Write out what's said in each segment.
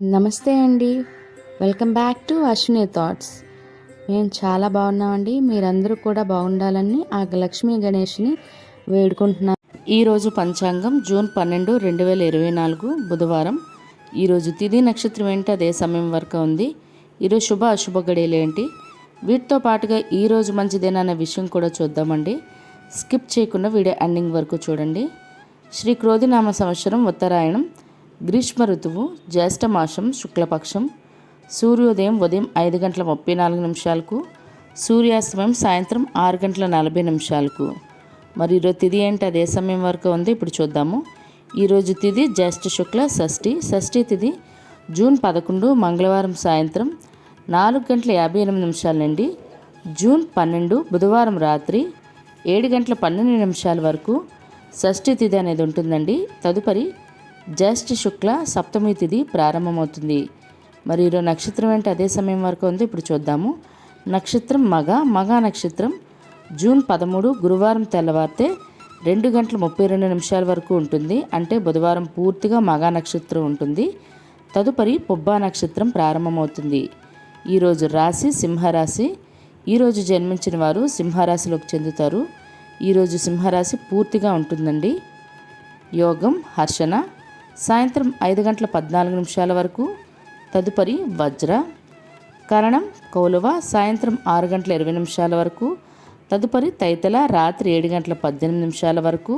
నమస్తే అండి. Welcome back to Ashwini thoughts. మేము చాలా బాగున్నామండి. మీరందరూ కూడా బాగుండాలని ఆ లక్ష్మీ గణేష్ని వేడుకుంటున్నాం. ఈరోజు పంచాంగం జూన్ 12, 2024 బుధవారం. ఈరోజు తిథి నక్షత్రం ఏంటి, అదే సమయం వరకు ఉంది. ఈరోజు శుభ అశుభ గడియలు ఏంటి, వీటితో పాటుగా ఈరోజు మంచిదేనన్న విషయం కూడా చూద్దామండి. స్కిప్ చేయకుండా వీడియో ఎండింగ్ వరకు చూడండి. శ్రీ క్రోధినామ సంవత్సరం ఉత్తరాయణం, గ్రీష్మ ఋతువు, జ్యేష్ఠమాసం, శుక్లపక్షం. సూర్యోదయం ఉదయం 5:34, సూర్యాస్తమయం సాయంత్రం 6:40. మరి ఈరోజు తిథి ఏంటి, అదే సమయం వరకు ఉంది. ఇప్పుడు చూద్దాము. ఈరోజు తిథి జ్యేష్ఠ శుక్ల షష్ఠి. షష్ఠి తిథి జూన్ 11 మంగళవారం సాయంత్రం 4:58 నుండి జూన్ 12 బుధవారం రాత్రి 7:12 వరకు షష్ఠి తిథి అనేది ఉంటుందండి. తదుపరి జ్యేష్ఠ శుక్ల సప్తమి తిథి ప్రారంభమవుతుంది. మరి ఈరోజు నక్షత్రం ఏంటి, అదే సమయం వరకు ఉంది. ఇప్పుడు చూద్దాము. నక్షత్రం మగ నక్షత్రం జూన్ 13 గురువారం తెల్లవారితే 2:32 వరకు ఉంటుంది. అంటే బుధవారం పూర్తిగా మగ నక్షత్రం ఉంటుంది. తదుపరి పుబ్బా నక్షత్రం ప్రారంభమవుతుంది. ఈరోజు రాశి సింహరాశి. ఈరోజు జన్మించిన వారు సింహరాశిలోకి చెందుతారు. ఈరోజు సింహరాశి పూర్తిగా ఉంటుందండి. యోగం హర్షణ సాయంత్రం 5:14 వరకు. తదుపరి వజ్ర. కరణం కౌలవ సాయంత్రం 6:20 వరకు. తదుపరి తైతల రాత్రి 7:18 వరకు.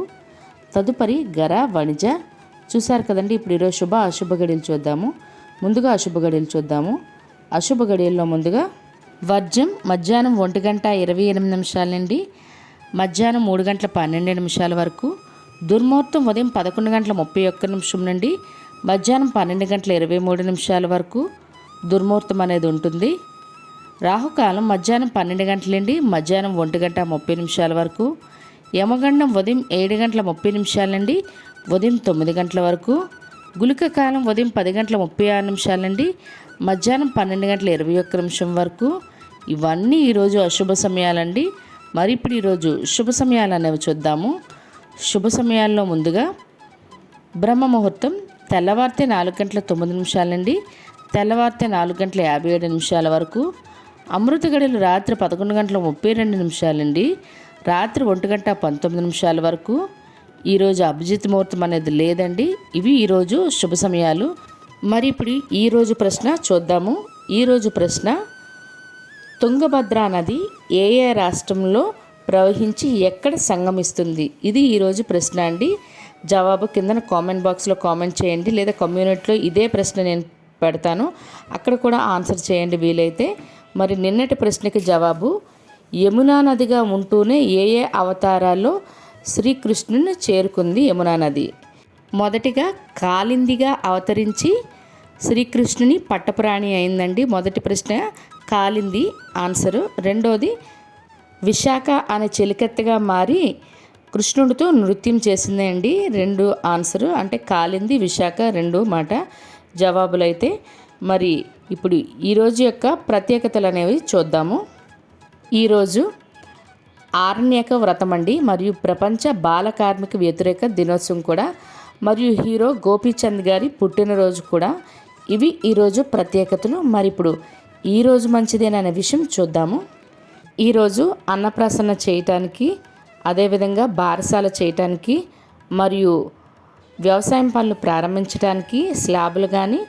తదుపరి గర వణిజ. చూశారు కదండి. ఇప్పుడు ఈరోజు శుభ అశుభ గడియలు చూద్దాము. ముందుగా అశుభ గడియలు చూద్దాము. అశుభ గడియల్లో ముందుగా వర్జం మధ్యాహ్నం 1:28 నుండి మధ్యాహ్నం 3:12 వరకు. దుర్ముహూర్తం ఉదయం 11:31 నుండి మధ్యాహ్నం 12:23 వరకు దుర్ముహూర్తం అనేది ఉంటుంది. రాహుకాలం మధ్యాహ్నం 12 గంటల నుండి మధ్యాహ్నం 1:30 వరకు. యమగండం ఉదయం 7:30 నుండి ఉదయం 9 గంటల వరకు. గుళిక కాలం ఉదయం 10:36 నుండి మధ్యాహ్నం 12:21 వరకు. ఇవన్నీ ఈరోజు అశుభ సమయాలండి. మరి ఇప్పుడు ఈరోజు శుభ సమయాలు అనేవి చూద్దాము. శుభ సమయాల్లో ముందుగా బ్రహ్మ ముహూర్తం తెల్లవారితే 4:09 నుండి తెల్లవారితే 4:57 వరకు. అమృత గడియలు రాత్రి 11:32 నుండి రాత్రి 1:19 వరకు. ఈరోజు అభిజిత్ ముహూర్తం అనేది లేదండి. ఇవి ఈరోజు శుభ సమయాలు. మరి ఇప్పుడు ఈరోజు ప్రశ్న చూద్దాము. ఈరోజు ప్రశ్న, తుంగభద్ర నది ఏ రాష్ట్రంలో ప్రవహించి ఎక్కడ సంగమిస్తుంది? ఇది ఈరోజు ప్రశ్న అండి. జవాబు కింద కామెంట్ బాక్స్లో కామెంట్ చేయండి, లేదా కమ్యూనిటీలో ఇదే ప్రశ్న నేను పెడతాను, అక్కడ కూడా ఆన్సర్ చేయండి వీలైతే. మరి నిన్నటి ప్రశ్నకి జవాబు, యమునా నదిగా ఉంటూనే ఏ అవతారాల్లో శ్రీకృష్ణుని చేరుకుంది యమునా నది? మొదటిగా కాళిందిగా అవతరించి శ్రీకృష్ణుని పట్టపురాణి అయిందండి. మొదటి ప్రశ్న కాళింది ఆన్సరు. రెండోది విశాఖ అనే చెలికత్తెగా మారి కృష్ణుడితో నృత్యం చేసిందే అండి. రెండు ఆన్సరు. అంటే కాళింది విశాఖ రెండు మాట జవాబులైతే. మరి ఇప్పుడు ఈరోజు యొక్క ప్రత్యేకతలు అనేవి చూద్దాము. ఈరోజు ఆరణ్యక వ్రతం అండి, మరియు ప్రపంచ బాల కార్మిక వ్యతిరేక దినోత్సవం కూడా, మరియు హీరో గోపీచంద్ గారి పుట్టినరోజు కూడా. ఇవి ఈరోజు ప్రత్యేకతలు. మరి ఇప్పుడు ఈరోజు మంచిదేననే విషయం చూద్దాము. ఈరోజు అన్నప్రాసన చేయటానికి, అదేవిధంగా బారసాల చేయటానికి, మరియు వ్యవసాయం పనులు ప్రారంభించడానికి, స్లాబులు కానీ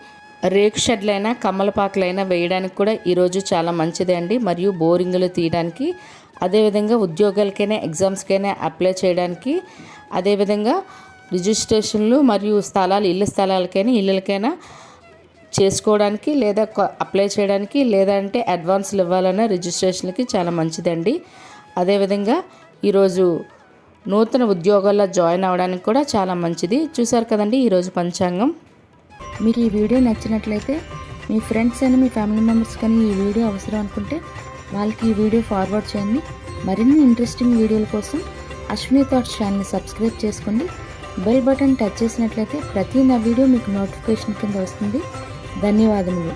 రేకు షెడ్లైనా కమ్మలపాకులైనా వేయడానికి కూడా ఈరోజు చాలా మంచిదే అండి. మరియు బోరింగులు తీయడానికి, అదేవిధంగా ఉద్యోగాలకైనా ఎగ్జామ్స్కైనా అప్లై చేయడానికి, అదేవిధంగా రిజిస్ట్రేషన్లు మరియు స్థలాలు ఇళ్ళకైనా చేసుకోవడానికి, లేదా అప్లై చేయడానికి, లేదంటే అడ్వాన్స్లు ఇవ్వాలన్న రిజిస్ట్రేషన్కి చాలా మంచిదండి. అదేవిధంగా ఈరోజు నూతన ఉద్యోగాల్లో జాయిన్ అవ్వడానికి కూడా చాలా మంచిది. చూసారు కదండి ఈరోజు పంచాంగం. మీకు ఈ వీడియో నచ్చినట్లయితే మీ ఫ్రెండ్స్ అని, మీ ఫ్యామిలీ మెంబర్స్ కానీ ఈ వీడియో అవసరం అనుకుంటే వాళ్ళకి ఈ వీడియో ఫార్వర్డ్ చేయండి. మరిన్ని ఇంట్రెస్టింగ్ వీడియోల కోసం అశ్విని థాట్స్ ఛానల్ని సబ్స్క్రైబ్ చేసుకోండి. బెల్ బటన్ టచ్ చేసినట్లయితే ప్రతి నా వీడియో మీకు నోటిఫికేషన్ కింద వస్తుంది. ధన్యవాదములు.